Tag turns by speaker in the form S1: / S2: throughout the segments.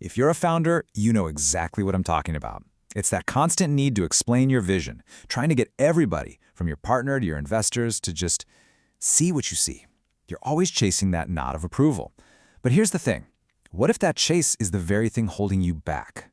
S1: If you're a founder, you know exactly what I'm talking about. It's that constant need to explain your vision, trying to get everybody, from your partner to your investors, to just see what you see. You're always chasing that nod of approval. But here's the thing. What if that chase is the very thing holding you back?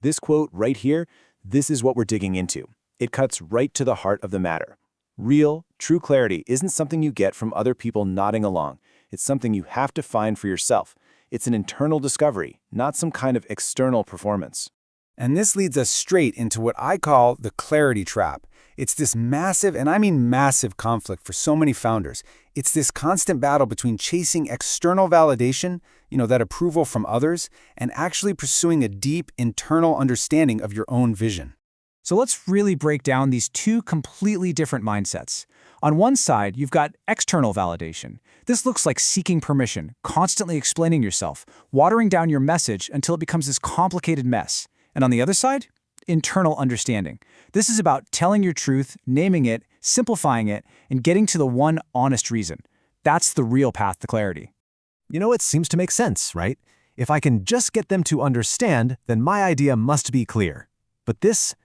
S2: This quote right here, this is what we're digging into. It cuts right to the heart of the matter. Real, true clarity isn't something you get from other people nodding along. It's something you have to find for yourself. It's an internal discovery, not some kind of external performance.
S3: And this leads us straight into what I call the clarity trap. It's this massive, and I mean massive, conflict for so many founders. It's this constant battle between chasing external validation, that approval from others, and actually pursuing a deep internal understanding of your own vision.
S4: So let's really break down these two completely different mindsets. On one side, you've got external validation. This looks like seeking permission, constantly explaining yourself, watering down your message until it becomes this complicated mess. And on the other side, internal understanding. This is about telling your truth, naming it, simplifying it, and getting to the one honest reason. That's the real path to clarity.
S5: It seems to make sense, right? If I can just get them to understand, then my idea must be clear. But this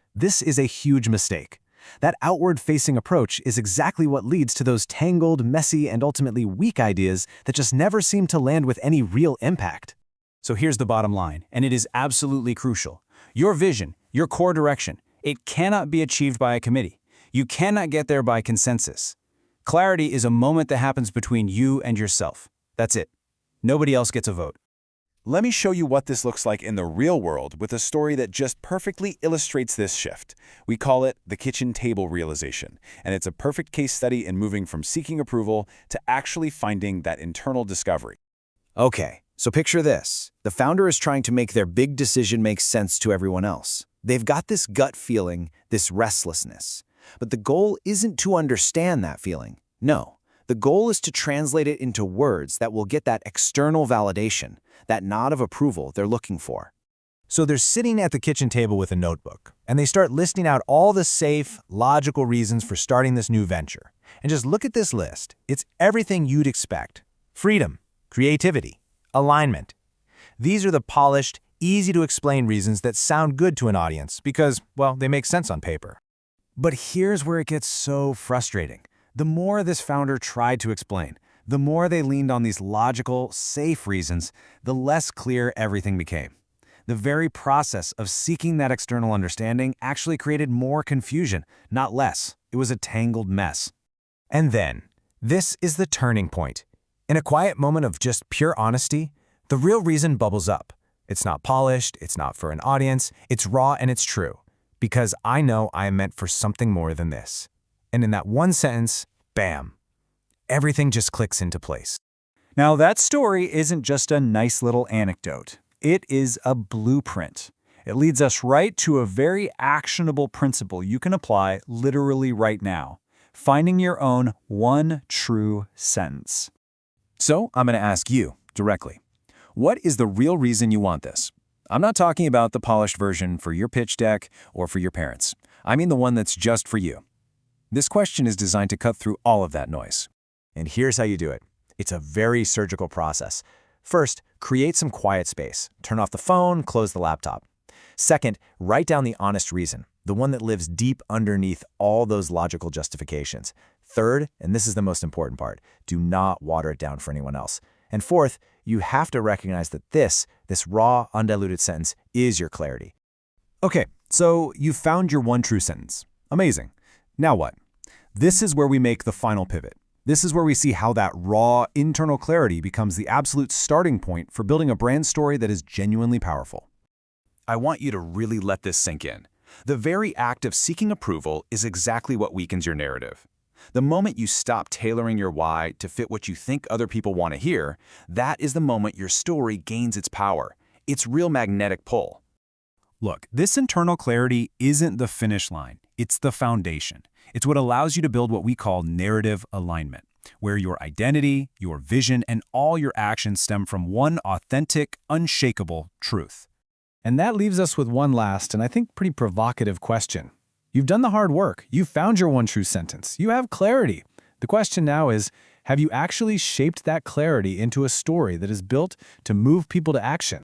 S5: is a huge mistake. That outward-facing approach is exactly what leads to those tangled, messy, and ultimately weak ideas that just never seem to land with any real impact.
S4: So here's the bottom line, and it is absolutely crucial. Your vision, your core direction, it cannot be achieved by a committee. You cannot get there by consensus. Clarity is a moment that happens between you and yourself. That's it. Nobody else gets a vote.
S6: Let me show you what this looks like in the real world with a story that just perfectly illustrates this shift. We call it the kitchen table realization, and it's a perfect case study in moving from seeking approval to actually finding that internal discovery.
S2: Okay, so picture this. The founder is trying to make their big decision make sense to everyone else. They've got this gut feeling, this restlessness. But the goal isn't to understand that feeling. No. The goal is to translate it into words that will get that external validation, that nod of approval they're looking for.
S5: So they're sitting at the kitchen table with a notebook, and they start listing out all the safe, logical reasons for starting this new venture. And just look at this list. It's everything you'd expect. Freedom, creativity, alignment. These are the polished, easy-to-explain reasons that sound good to an audience because, well, they make sense on paper. But here's where it gets so frustrating. The more this founder tried to explain, the more they leaned on these logical, safe reasons, the less clear everything became. The very process of seeking that external understanding actually created more confusion, not less. It was a tangled mess. And then, this is the turning point. In a quiet moment of just pure honesty, the real reason bubbles up. It's not polished, it's not for an audience, it's raw and it's true. Because I know I am meant for something more than this. And in that one sentence, bam, everything just clicks into place.
S4: Now, that story isn't just a nice little anecdote. It is a blueprint. It leads us right to a very actionable principle you can apply literally right now, finding your own one true sentence.
S1: So I'm going to ask you directly, what is the real reason you want this? I'm not talking about the polished version for your pitch deck or for your parents. I mean the one that's just for you. This question is designed to cut through all of that noise.
S5: And here's how you do it. It's a very surgical process. First, create some quiet space. Turn off the phone, close the laptop. Second, write down the honest reason, the one that lives deep underneath all those logical justifications. Third, and this is the most important part, do not water it down for anyone else. And fourth, you have to recognize that this raw, undiluted sentence is your clarity.
S1: Okay, so you found your one true sentence. Amazing. Now what? This is where we make the final pivot. This is where we see how that raw, internal clarity becomes the absolute starting point for building a brand story that is genuinely powerful. I want you to really let this sink in. The very act of seeking approval is exactly what weakens your narrative. The moment you stop tailoring your why to fit what you think other people want to hear, that is the moment your story gains its power, its real magnetic pull. Look, this internal clarity isn't the finish line. It's the foundation. It's what allows you to build what we call narrative alignment, where your identity, your vision, and all your actions stem from one authentic, unshakable truth.
S4: And that leaves us with one last and I think pretty provocative question. You've done the hard work. You've found your one true sentence. You have clarity. The question now is, have you actually shaped that clarity into a story that is built to move people to action?